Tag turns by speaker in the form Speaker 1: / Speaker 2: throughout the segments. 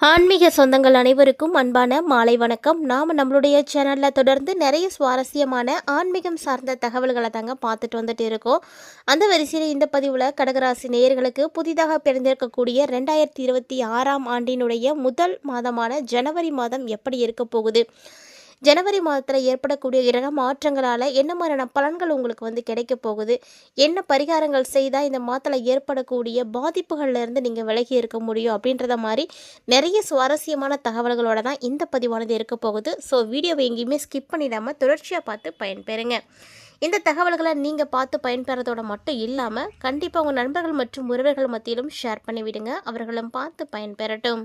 Speaker 1: ஆன்மீக சொந்தங்கள் அனைவருக்கும் அன்பான மாலை வணக்கம். நாம் நம்மளுடைய சேனலில் தொடர்ந்து நிறைய சுவாரஸ்யமான ஆன்மீகம் சார்ந்த தகவல்களை தாங்க பார்த்துட்டு வந்துட்டு இருக்கோம். அந்த வரிசையில் இந்த பதிவில் கடகராசி நேயர்களுக்கு புதிதாக பிறந்திருக்கக்கூடிய 2026ஆம் ஆண்டினுடைய முதல் மாதமான ஜனவரி மாதம் எப்படி இருக்க போகுது, ஜனவரி மாதத்தில் ஏற்படக்கூடிய கிரக மாற்றங்களால் என்ன மாதிரியான பலன்கள் உங்களுக்கு கிடைக்க போகுது, என்ன பரிகாரங்கள் செய்தால் இந்த மாதத்தில் ஏற்படக்கூடிய பாதிப்புகள்லேருந்து நீங்கள் விலகி இருக்க முடியும் அப்படின்றத மாதிரி நிறைய சுவாரஸ்யமான தகவல்களோட தான் இந்த பதிவானது இருக்க போகுது. ஸோ வீடியோவை எங்கேயுமே ஸ்கிப் பண்ணிடாமல் தொடர்ச்சியாக பார்த்து பயன்பெறுங்க. இந்த தகவல்களை நீங்கள் பார்த்து பயன்பெறதோடு மட்டும் இல்லாமல் கண்டிப்பாக உங்கள் நண்பர்கள் மற்றும் உறவுகள் மத்தியிலும் ஷேர் பண்ணிவிடுங்க, அவர்களும் பார்த்து பயன்பெறட்டும்.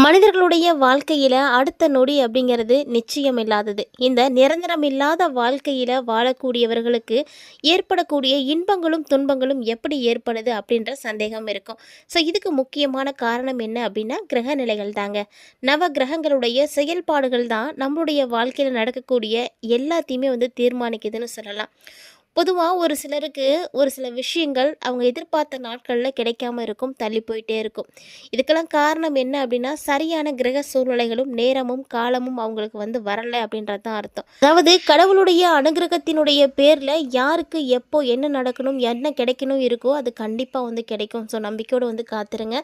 Speaker 1: மனிதர்களுடைய வாழ்க்கையில் அடுத்த நொடி அப்படிங்கிறது நிச்சயம் இல்லாதது. இந்த நிரந்தரம் இல்லாத வாழ்க்கையில் வாழக்கூடியவர்களுக்கு ஏற்படக்கூடிய இன்பங்களும் துன்பங்களும் எப்படி ஏற்படுது அப்படின்ற சந்தேகம் இருக்கும். ஸோ இதுக்கு முக்கியமான காரணம் என்ன அப்படின்னா கிரக நிலைகள் தாங்க. நவ கிரகங்களுடைய செயல்பாடுகள் தான் நம்மளுடைய வாழ்க்கையில் நடக்கக்கூடிய எல்லாத்தையுமே தீர்மானிக்குதுன்னு சொல்லலாம். பொதுவாக ஒரு சிலருக்கு ஒரு சில விஷயங்கள் அவங்க எதிர்பார்த்த நாட்களில் கிடைக்காம இருக்கும், தள்ளி போயிட்டே இருக்கும். இதுக்கெல்லாம் காரணம் என்ன அப்படின்னா சரியான கிரக சூழ்நிலைகளும் நேரமும் காலமும் அவங்களுக்கு வரலை அப்படின்றது தான் அர்த்தம். அதாவது கடவுளுடைய அனுகிரகத்தினுடைய பேரில் யாருக்கு எப்போ என்ன நடக்கணும் என்ன கிடைக்கணும் இருக்கோ அது கண்டிப்பாக கிடைக்கும். ஸோ நம்பிக்கையோடு காத்துருங்க.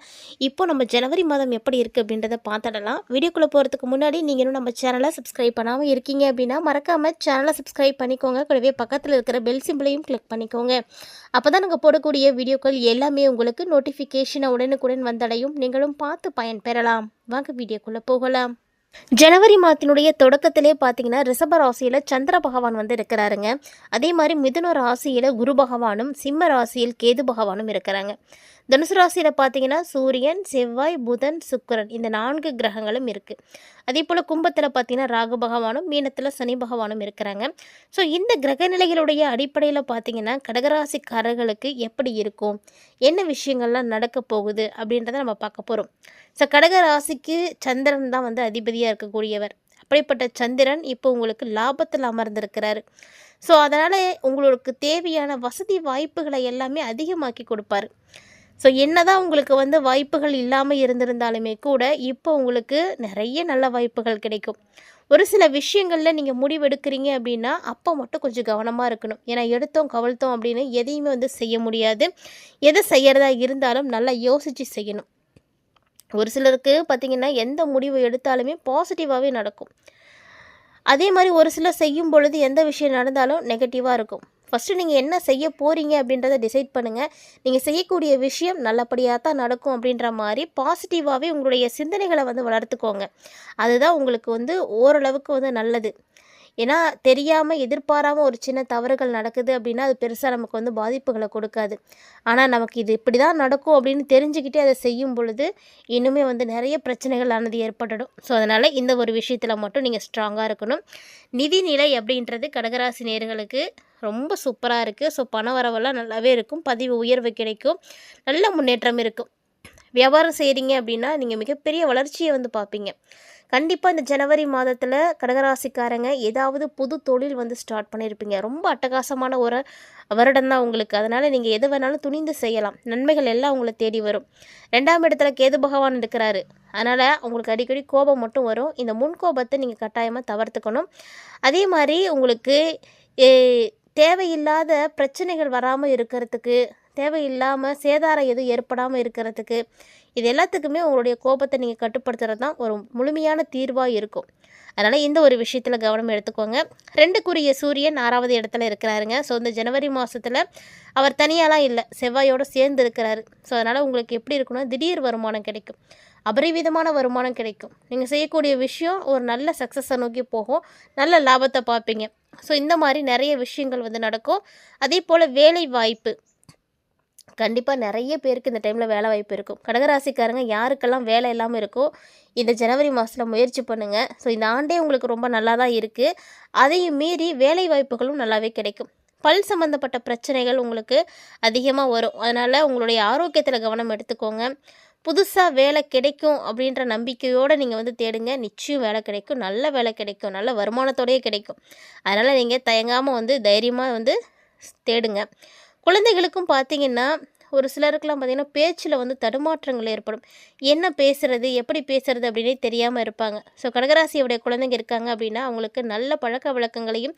Speaker 1: இப்போ நம்ம ஜனவரி மாதம் எப்படி இருக்குது அப்படின்றத பார்த்துடலாம். வீடியோக்குள்ளே போகிறதுக்கு முன்னாடி நீங்கள் இன்னும் நம்ம சேனலை சப்ஸ்கிரைப் பண்ணாமல் இருக்கீங்க அப்படின்னா மறக்காமல் சேனலை சப்ஸ்கிரைப் பண்ணிக்கோங்க. கூடவே பக்கத்தில் இருக்கிற பெல் சிம்பிளையும் கிளிக் பண்ணிக்கோங்க. அப்போ தான் நாங்கள் போடக்கூடிய வீடியோக்கள் எல்லாமே உங்களுக்கு நோட்டிஃபிகேஷனை உடனுக்குடன் வந்தடையும், நீங்களும் பார்த்து பயன்பெறலாம். வாங்க வீடியோக்குள்ளே போகலாம். ஜனவரி மாதத்தினுடைய தொடக்கத்திலே பார்த்தீங்கன்னா ரிஷப ராசியில் சந்திர பகவான் இருக்கிறாருங்க. அதே மாதிரி மிதுன ராசியில் குரு பகவானும் சிம்ம ராசியில் கேது பகவானும் இருக்கிறாங்க. தனுசு ராசியில் பார்த்தீங்கன்னா சூரியன், செவ்வாய், புதன், சுக்கிரன் இந்த 4 கிரகங்களும் இருக்குது. அதே போல் கும்பத்தில் பார்த்தீங்கன்னா ராகு பகவானும், மீனத்தில் சனி பகவானும் இருக்கிறாங்க. ஸோ இந்த கிரக நிலைகளுடைய அடிப்படையில் பார்த்தீங்கன்னா கடகராசிக்காரர்களுக்கு எப்படி இருக்கும், என்ன விஷயங்கள்லாம் நடக்க போகுது அப்படின்றத நம்ம பார்க்க போகிறோம். ஸோ கடகராசிக்கு சந்திரன் தான் அதிபதியாக இருக்கக்கூடியவர். அப்படிப்பட்ட சந்திரன் இப்போ உங்களுக்கு லாபத்தில் அமர்ந்திருக்கிறாரு. ஸோ அதனால் உங்களுக்கு தேவையான வசதி வாய்ப்புகளை எல்லாமே அதிகமாக்கி கொடுப்பார். ஸோ என்னதான் உங்களுக்கு வாய்ப்புகள் இல்லாமல் இருந்திருந்தாலுமே கூட இப்போ உங்களுக்கு நிறைய நல்ல வாய்ப்புகள் கிடைக்கும். ஒரு சில விஷயங்களில் நீங்கள் முடிவெடுக்கிறீங்க அப்படின்னா அப்போ மட்டும் கொஞ்சம் கவனமாக இருக்கணும். ஏன்னா எடுத்தோம் கவிழ்த்தோம் அப்படின்னு எதையுமே செய்ய முடியாது. எதை செய்கிறதா இருந்தாலும் நல்லா யோசித்து செய்யணும். ஒரு சிலருக்கு பார்த்திங்கன்னா எந்த முடிவு எடுத்தாலுமே பாசிட்டிவாகவே நடக்கும். அதே மாதிரி ஒரு சிலர் செய்யும் பொழுது எந்த விஷயம் நடந்தாலும் நெகட்டிவாக இருக்கும். ஃபஸ்ட்டு நீங்கள் என்ன செய்ய போகிறீங்க அப்படின்றத டிசைட் பண்ணுங்கள். நீங்கள் செய்யக்கூடிய விஷயம் நல்லபடியாக தான் நடக்கும் அப்படின்ற மாதிரி பாசிட்டிவாகவே உங்களுடைய சிந்தனைகளை வளர்த்துக்கோங்க. அதுதான் உங்களுக்கு ஓரளவுக்கு நல்லது. ஏன்னா தெரியாமல் எதிர்பாராமல் ஒரு சின்ன தவறுகள் நடக்குது அப்படின்னா அது பெருசாக நமக்கு பாதிப்புகளை கொடுக்காது. ஆனால் நமக்கு இது இப்படி தான் நடக்கும் அப்படின்னு தெரிஞ்சுக்கிட்டே அதை செய்யும் பொழுது இன்னுமே நிறைய பிரச்சனைகள் ஆனது ஏற்பட்டுடும். ஸோ அதனால் இந்த ஒரு விஷயத்தில் மட்டும் நீங்கள் ஸ்ட்ராங்காக இருக்கணும். நிதிநிலை அப்படின்றது கடகராசி நேயர்களுக்கு ரொம்ப சூப்பராக இருக்குது. ஸோ பண வரவெல்லாம் நல்லாவே இருக்கும், பதிவு உயர்வு கிடைக்கும், நல்ல முன்னேற்றம் இருக்கும். வியாபாரம் செய்கிறீங்க அப்படின்னா நீங்கள் மிகப்பெரிய வளர்ச்சியை பார்ப்பீங்க. கண்டிப்பாக இந்த ஜனவரி மாதத்தில் கடகராசிக்காரங்க ஏதாவது புது தொழில் ஸ்டார்ட் பண்ணியிருப்பீங்க. ரொம்ப அட்டகாசமான ஒரு வருடம் தான் உங்களுக்கு. அதனால் நீங்கள் எது வேணாலும் துணிந்து செய்யலாம். நன்மைகள் எல்லாம் உங்களை தேடி வரும். 2ஆம் இடத்துல கேது பகவான் இருக்கிறாரு. அதனால் உங்களுக்கு அடிக்கடி கோபம் மட்டும் வரும். இந்த முன்கோபத்தை நீங்கள் கட்டாயமாக தவிர்த்துக்கணும். அதே மாதிரி உங்களுக்கு தேவையில்லாத பிரச்சனைகள் வராமல் இருக்கிறதுக்கு, தேவையில்லாமல் சேதாரம் எதுவும் ஏற்படாமல் இருக்கிறதுக்கு, இது எல்லாத்துக்குமே உங்களுடைய கோபத்தை நீங்கள் கட்டுப்படுத்துகிறது தான் ஒரு முழுமையான தீர்வாக இருக்கும். அதனால் இந்த ஒரு விஷயத்தில் கவனம் எடுத்துக்கோங்க. 2க்குரிய சூரியன் 6வது இடத்துல இருக்கிறாருங்க. ஸோ இந்த ஜனவரி மாதத்தில் அவர் தனியாலாம் இல்லை, செவ்வாயோடு சேர்ந்து இருக்கிறாரு. ஸோ அதனால் உங்களுக்கு எப்படி இருக்குன்னா திடீர் வருமானம் கிடைக்கும், அபரிவிதமான வருமானம் கிடைக்கும். நீங்கள் செய்யக்கூடிய விஷயம் ஒரு நல்ல சக்ஸஸை நோக்கி போகும், நல்ல லாபத்தை பார்ப்பீங்க. ஸோ இந்த மாதிரி நிறைய விஷயங்கள் நடக்கும். அதே போல் வேலை வாய்ப்பு கண்டிப்பாக நிறைய பேருக்கு இந்த டைமில் வேலை வாய்ப்பு இருக்கும். கடகராசிக்காரங்க யாருக்கெல்லாம் வேலை இல்லாமல் இருக்கோ இந்த ஜனவரி மாதத்தில் முயற்சி பண்ணுங்கள். ஸோ இந்த ஆண்டே உங்களுக்கு ரொம்ப நல்லா தான் இருக்குது. அதையும் மீறி வேலை வாய்ப்புகளும் நல்லாவே கிடைக்கும். பல் சம்மந்தப்பட்ட பிரச்சனைகள் உங்களுக்கு அதிகமாக வரும். அதனால் உங்களுடைய ஆரோக்கியத்தில் கவனம் எடுத்துக்கோங்க. புதுசாக வேலை கிடைக்கும் அப்படின்ற நம்பிக்கையோடு நீங்கள் தேடுங்க. நிச்சயம் வேலை கிடைக்கும், நல்ல வேலை கிடைக்கும், நல்ல வருமானத்தோடையே கிடைக்கும். அதனால் நீங்கள் தயங்காமல் தைரியமாக தேடுங்க. குழந்தைகளுக்கும் பார்த்திங்கன்னா ஒரு சிலருக்குலாம் பார்த்திங்கன்னா பேச்சில் வந்து தடுமாற்றங்கள் ஏற்படும். என்ன பேசுறது, எப்படி பேசுறது அப்படின்னே தெரியாமல் இருப்பாங்க. ஸோ கடகராசியுடைய குழந்தைங்க இருக்காங்க அப்படின்னா அவங்களுக்கு நல்ல பழக்க வழக்கங்களையும்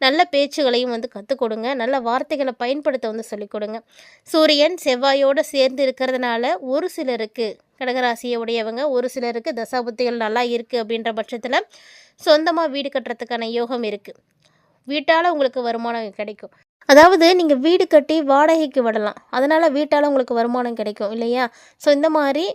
Speaker 1: நல்ல பேச்சுகளையும் வந்து கற்றுக் கொடுங்க. நல்ல வார்த்தைகளை பயன்படுத்த வந்து சொல்லிக் கொடுங்க. சூரியன் செவ்வாயோடு சேர்ந்து இருக்கிறதுனால ஒரு சிலருக்கு கடகராசியை உடையவங்க ஒரு சிலருக்கு தசாபுத்திகள் நல்லா இருக்குது அப்படின்ற பட்சத்தில் சொந்தமாக வீடு கட்டுறதுக்கான யோகம் இருக்குது. வீட்டால் உங்களுக்கு வருமானம் கிடைக்கும். அதாவது நீங்கள் வீடு கட்டி வாடகைக்கு விடலாம். அதனால் வீட்டால் உங்களுக்கு வருமானம் கிடைக்கும் இல்லையா? ஸோ இந்த மாதிரி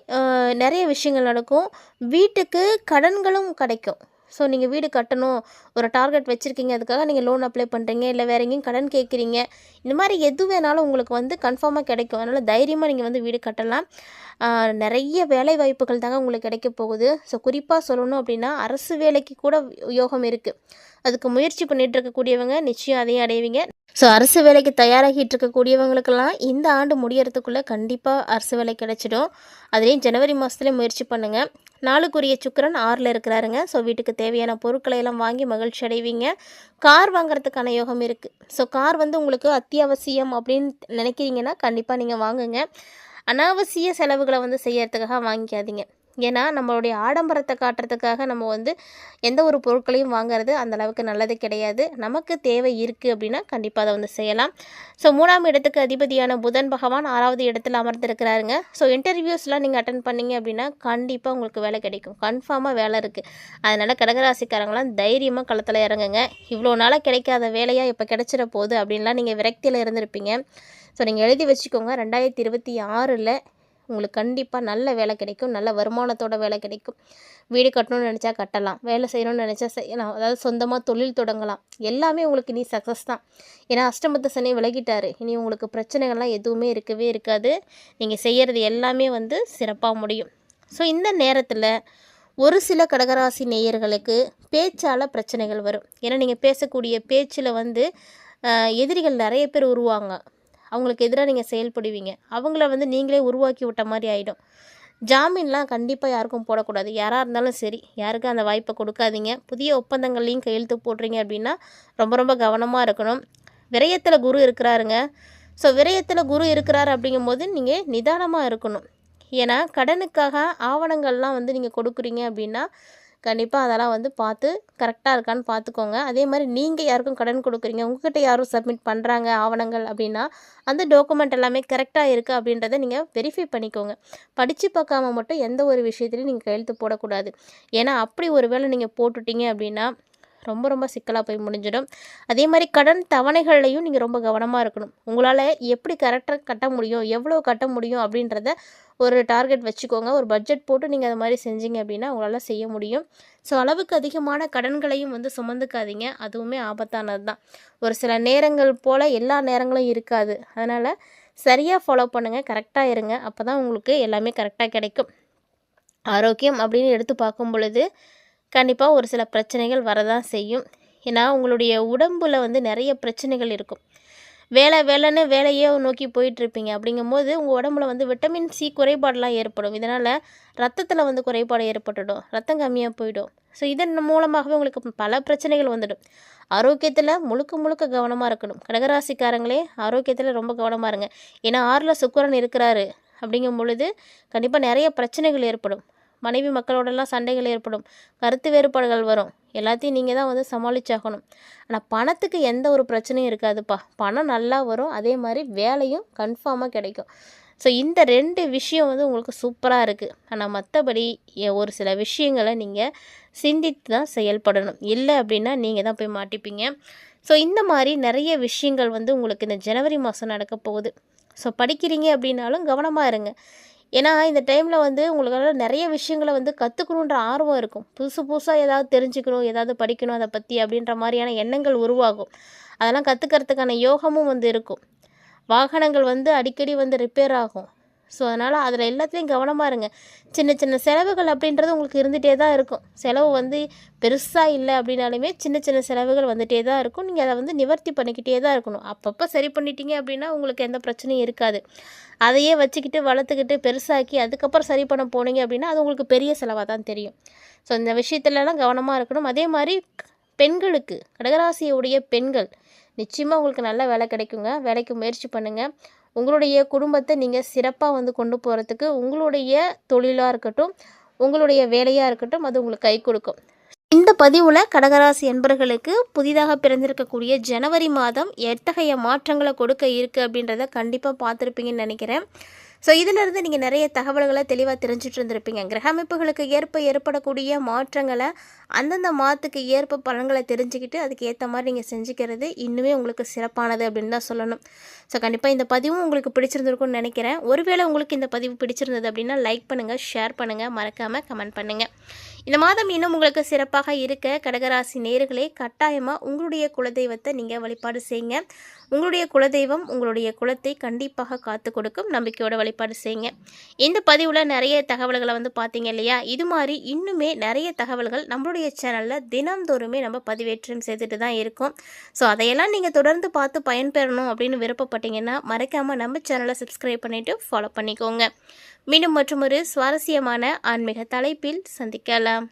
Speaker 1: நிறைய விஷயங்கள் நடக்கும். வீட்டுக்கு கடன்களும் கிடைக்கும். ஸோ நீங்கள் வீடு கட்டணும், ஒரு டார்கெட் வச்சுருக்கீங்க, அதுக்காக நீங்கள் லோன் அப்ளை பண்ணுறீங்க, இல்லை வேறு எங்கேயும் கடன் கேட்குறீங்க. இந்த மாதிரி எது வேணாலும் உங்களுக்கு வந்து கன்ஃபார்மாக கிடைக்கும். அதனால் தைரியமாக நீங்கள் வந்து வீடு கட்டலாம். நிறைய வேலை வாய்ப்புகள் தாங்க உங்களுக்கு கிடைக்க போகுது. ஸோ குறிப்பாக சொல்லணும் அப்படின்னா அரசு வேலைக்கு கூட யோகம் இருக்குது. அதுக்கு முயற்சி பண்ணிகிட்டு இருக்கக்கூடியவங்க நிச்சயம் அதையும் அடைவீங்க. ஸோ அரசு வேலைக்கு தயாராகிட்டு இருக்கக்கூடியவங்களுக்கெல்லாம் இந்த ஆண்டு முடியறதுக்குள்ளே கண்டிப்பாக அரசு வேலை கிடைச்சிடும். அதுலேயும் ஜனவரி மாதத்துலேயே முயற்சி பண்ணுங்கள். நாளுக்குரிய சுக்கிரன் 6ல் இருக்கிறாருங்க. ஸோ வீட்டுக்கு தேவையான பொருட்களை எல்லாம் வாங்கி மகிழ்ச்சி அடைவீங்க. கார் வாங்குறதுக்கான யோகம் இருக்குது. ஸோ கார் வந்து உங்களுக்கு அத்தியாவசியம் அப்படின்னு நினைக்கிறீங்கன்னா கண்டிப்பாக நீங்கள் வாங்குங்க. அனாவசிய செலவுகளை வந்து செய்யறதுக்காக வாங்கிக்காதீங்க. ஏன்னா நம்மளுடைய ஆடம்பரத்தை காட்டுறதுக்காக நம்ம வந்து எந்த ஒரு பொருட்களையும் வாங்குறது அந்தளவுக்கு நல்லது கிடையாது. நமக்கு தேவை இருக்குது அப்படின்னா கண்டிப்பாக அதை வந்து செய்யலாம். ஸோ 3ஆம் இடத்துக்கு அதிபதியான புதன் பகவான் 6வது இடத்துல அமர்ந்திருக்கிறாருங்க. ஸோ இன்டர்வியூஸ்லாம் நீங்கள் அட்டன் பண்ணிங்க அப்படின்னா கண்டிப்பாக உங்களுக்கு வேலை கிடைக்கும். கன்ஃபார்மாக வேலை இருக்குது. அதனால் கடகராசிக்காரங்களாம் தைரியமாக களத்தில் இறங்குங்க. இவ்வளோ நாளாக கிடைக்காத வேலையாக இப்போ கிடைச்சிட போகுது அப்படின்லாம் நீங்கள் விரக்தியில் இருந்திருப்பீங்க. ஸோ நீங்கள் எழுதி வச்சுக்கோங்க, 2026ல் உங்களுக்கு கண்டிப்பாக நல்ல வேலை கிடைக்கும். நல்ல வருமானத்தோட வேலை கிடைக்கும். வீடு கட்டணும்னு நினச்சா கட்டலாம், வேலை செய்யணும்னு நினச்சா செய்யலாம். அதாவது சொந்தமாக தொழில் தொடங்கலாம். எல்லாமே உங்களுக்கு இனி சக்ஸஸ் தான். ஏன்னா அஷ்டமத்து சனி விலகிட்டார். இனி உங்களுக்கு பிரச்சனைகள்லாம் எதுவுமே இருக்கவே இருக்காது. நீங்கள் செய்கிறது எல்லாமே வந்து சிறப்பாக முடியும். ஸோ இந்த நேரத்தில் ஒரு சில கடகராசி நேயர்களுக்கு பேச்சால் பிரச்சனைகள் வரும். ஏன்னா நீங்கள் பேசக்கூடிய பேச்சில் வந்து எதிரிகள் நிறைய பேர் உருவாங்க. அவங்களுக்கு எதிராக நீங்கள் செயல்படுவீங்க. அவங்கள வந்து நீங்களே உருவாக்கி விட்ட மாதிரி ஆகிடும். ஜாமீன்லாம் கண்டிப்பாக யாருக்கும் போடக்கூடாது. யாராக இருந்தாலும் சரி, யாருக்கும் அந்த வாய்ப்பை கொடுக்காதீங்க. புதிய ஒப்பந்தங்கள்லையும் கையெழுத்து போடுறீங்க அப்படின்னா ரொம்ப ரொம்ப கவனமாக இருக்கணும். விரயத்தில் குரு இருக்கிறாருங்க. ஸோ விரயத்தில் குரு இருக்கிறாரு அப்படிங்கும்போது நீங்கள் நிதானமாக இருக்கணும். ஏன்னா கடனுக்காக ஆவணங்கள்லாம் வந்து நீங்கள் கொடுக்குறீங்க அப்படின்னா கண்டிப்பாக அதெல்லாம் வந்து பார்த்து கரெக்டாக இருக்கான்னு பார்த்துக்கோங்க. அதே மாதிரி நீங்கள் யாருக்கும் கடன் கொடுக்குறீங்க, உங்கள்கிட்ட யாரும் சப்மிட் பண்ணுறாங்க ஆவணங்கள் அப்படின்னா அந்த டாக்குமெண்ட் எல்லாமே கரெக்டாக இருக்குது அப்படின்றத நீங்கள் வெரிஃபை பண்ணிக்கோங்க. படித்து பார்க்காம மட்டும் எந்த ஒரு விஷயத்துலையும் நீங்கள் கையெழுத்து போடக்கூடாது. ஏன்னா அப்படி ஒரு வேளை நீங்கள் போட்டுட்டீங்க அப்படின்னா ரொம்ப ரொம்ப சிக்கலாக போய் முடிஞ்சிடும். அதே மாதிரி கடன் தவணைகள்லையும் நீங்கள் ரொம்ப கவனமாக இருக்கணும். உங்களால் எப்படி கரெக்டாக கட்ட முடியும், எவ்வளோ கட்ட முடியும் அப்படின்றத ஒரு டார்கெட் வச்சுக்கோங்க. ஒரு பட்ஜெட் போட்டு நீங்கள் அது மாதிரி செஞ்சீங்க அப்படின்னா உங்களால் செய்ய முடியும். ஸோ அளவுக்கு அதிகமான கடன்களையும் வந்து சுமந்துக்காதீங்க. அதுவுமே ஆபத்தானது தான். ஒரு சில நேரங்கள் போல் எல்லா நேரங்களும் இருக்காது. அதனால் சரியாக ஃபாலோ பண்ணுங்கள், கரெக்டாக இருங்க. அப்போ தான் உங்களுக்கு எல்லாமே கரெக்டாக கிடைக்கும். ஆரோக்கியம் அப்படின்னு எடுத்து பார்க்கும் பொழுது கண்டிப்பாக ஒரு சில பிரச்சனைகள் வரதான் செய்யும். ஏன்னா உங்களுடைய உடம்பில் வந்து நிறைய பிரச்சனைகள் இருக்கும். வேலைன்னு வேலையே நோக்கி போயிட்டுருப்பீங்க. அப்படிங்கும்போது உங்கள் உடம்புல வந்து விட்டமின் சி குறைபாடெலாம் ஏற்படும். இதனால் ரத்தத்தில் வந்து குறைபாடு ஏற்பட்டுடும், ரத்தம் கம்மியாக போயிடும். ஸோ இதன் மூலமாகவே உங்களுக்கு பல பிரச்சனைகள் வந்துடும். ஆரோக்கியத்தில் முழுக்க முழுக்க கவனமாக இருக்கணும். கடகராசிக்காரங்களே ஆரோக்கியத்தில் ரொம்ப கவனமாக இருங்க. ஏன்னா 6ல் சுக்கிரன் இருக்கிறாரு. அப்படிங்கும் பொழுது கண்டிப்பாக நிறைய பிரச்சனைகள் ஏற்படும். மனைவி மக்களோடலாம் சண்டைகள் ஏற்படும், கருத்து வேறுபாடுகள் வரும். எல்லாத்தையும் நீங்கள் தான் வந்து சமாளிச்சாகணும். ஆனால் பணத்துக்கு எந்த ஒரு பிரச்சனையும் இருக்காதுப்பா. பணம் நல்லா வரும், அதே மாதிரி வேலையும் கன்ஃபார்மாக கிடைக்கும். ஸோ இந்த 2 விஷயம் வந்து உங்களுக்கு சூப்பராக இருக்குது. ஆனால் மற்றபடி ஒரு சில விஷயங்களை நீங்கள் சிந்தித்து தான் செயல்படணும். இல்லை அப்படின்னா நீங்கள் தான் போய் மாட்டிப்பீங்க. ஸோ இந்த மாதிரி நிறைய விஷயங்கள் வந்து உங்களுக்கு இந்த ஜனவரி மாதம் நடக்க போகுது. ஸோ படிக்கிறீங்க அப்படின்னாலும் கவனமாக இருங்க. ஏன்னா இந்த டைமில் வந்து உங்களுக்கால நிறைய விஷயங்களை வந்து கற்றுக்கணுன்ற ஆர்வம் இருக்கும். புதுசாக ஏதாவது தெரிஞ்சுக்கணும், ஏதாவது படிக்கணும் அதை பற்றி அப்படின்ற மாதிரியான எண்ணங்கள் உருவாகும். அதெல்லாம் கற்றுக்கிறதுக்கான யோகமும் வந்து இருக்கும். வாகனங்கள் வந்து அடிக்கடி வந்து ரிப்பேர் ஆகும். ஸோ அதனால் அதில் எல்லாத்துலேயும் கவனமாக இருங்க. சின்ன சின்ன செலவுகள் அப்படின்றது உங்களுக்கு இருந்துகிட்டே தான் இருக்கும். செலவு வந்து பெருசாக இல்லை அப்படின்னாலுமே சின்ன சின்ன செலவுகள் வந்துகிட்டே தான் இருக்கும். நீங்கள் அதை வந்து நிவர்த்தி பண்ணிக்கிட்டே தான் இருக்கணும். அப்பப்போ சரி பண்ணிட்டீங்க அப்படின்னா உங்களுக்கு எந்த பிரச்சனையும் இருக்காது. அதையே வச்சுக்கிட்டு வளர்த்துக்கிட்டு பெருசாக்கி அதுக்கப்புறம் சரி பண்ண போனீங்க அப்படின்னா அது உங்களுக்கு பெரிய செலவாக தான் தெரியும். ஸோ இந்த விஷயத்துலலாம் கவனமாக இருக்கணும். அதே மாதிரி பெண்களுக்கு, கடகராசியுடைய பெண்கள் நிச்சயமாக உங்களுக்கு நல்ல வேலை கிடைக்குங்க. வேலைக்கு முயற்சி பண்ணுங்கள். உங்களுடைய குடும்பத்தை நீங்கள் சிறப்பாக வந்து கொண்டு போகிறதுக்கு உங்களுடைய தொழிலாக இருக்கட்டும், உங்களுடைய வேலையாக இருக்கட்டும், அது உங்களுக்கு கை கொடுக்கும். இந்த பதிவில் கடகராசி என்பர்களுக்கு புதிதாக பிறந்திருக்கக்கூடிய ஜனவரி மாதம் எத்தகைய மாற்றங்களை கொடுக்க இருக்குது அப்படின்றத கண்டிப்பாக பார்த்துருப்பீங்கன்னு நினைக்கிறேன். ஸோ இதிலிருந்து நீங்கள் நிறைய தகவல்களை தெளிவாக தெரிஞ்சுட்டு இருந்திருப்பீங்க. கிரக அமைப்புகளுக்கு ஏற்படக்கூடிய மாற்றங்களை அந்தந்த மாதத்துக்கு ஏற்ப பலன்களை தெரிஞ்சுக்கிட்டு அதுக்கு ஏற்ற மாதிரி நீங்கள் செஞ்சுக்கிறது இன்னுமே உங்களுக்கு சிறப்பானது அப்படின்னு தான் சொல்லணும். ஸோ கண்டிப்பாக இந்த பதிவும் உங்களுக்கு பிடிச்சிருந்துருக்கும்னு நினைக்கிறேன். ஒருவேளை உங்களுக்கு இந்த பதிவு பிடிச்சிருந்தது அப்படின்னா லைக் பண்ணுங்கள், ஷேர் பண்ணுங்கள், மறக்காமல் கமெண்ட் பண்ணுங்கள். இந்த மாதம் இன்னும் உங்களுக்கு சிறப்பாக இருக்க கடகராசி நேயர்களே கட்டாயமாக உங்களுடைய குலதெய்வத்தை நீங்கள் வழிபாடு செய்யுங்க. உங்களுடைய குலதெய்வம் உங்களுடைய குலத்தை கண்டிப்பாக காத்து கொடுக்கும். நம்பிக்கையோட வழிபாடு செய்யுங்க. இந்த பதிவில் நிறைய தகவல்களை வந்து பார்த்தீங்க இல்லையா? இது மாதிரி இன்னுமே நிறைய தகவல்கள் நம்மளுடைய சேனலில் தினந்தோறுமே நம்ம பதிவேற்றம் செய்துட்டு தான் இருக்கோம். ஸோ அதையெல்லாம் நீங்கள் தொடர்ந்து பார்த்து பயன்பெறணும் அப்படின்னு விருப்பப்பட்டீங்கன்னா மறக்காமல் நம்ம சேனலை சப்ஸ்கிரைப் பண்ணிவிட்டு ஃபாலோ பண்ணிக்கோங்க. மீண்டும் மற்றொரு சுவாரஸ்யமான ஆன்மீக தலைப்பில் சந்திக்கலாம்.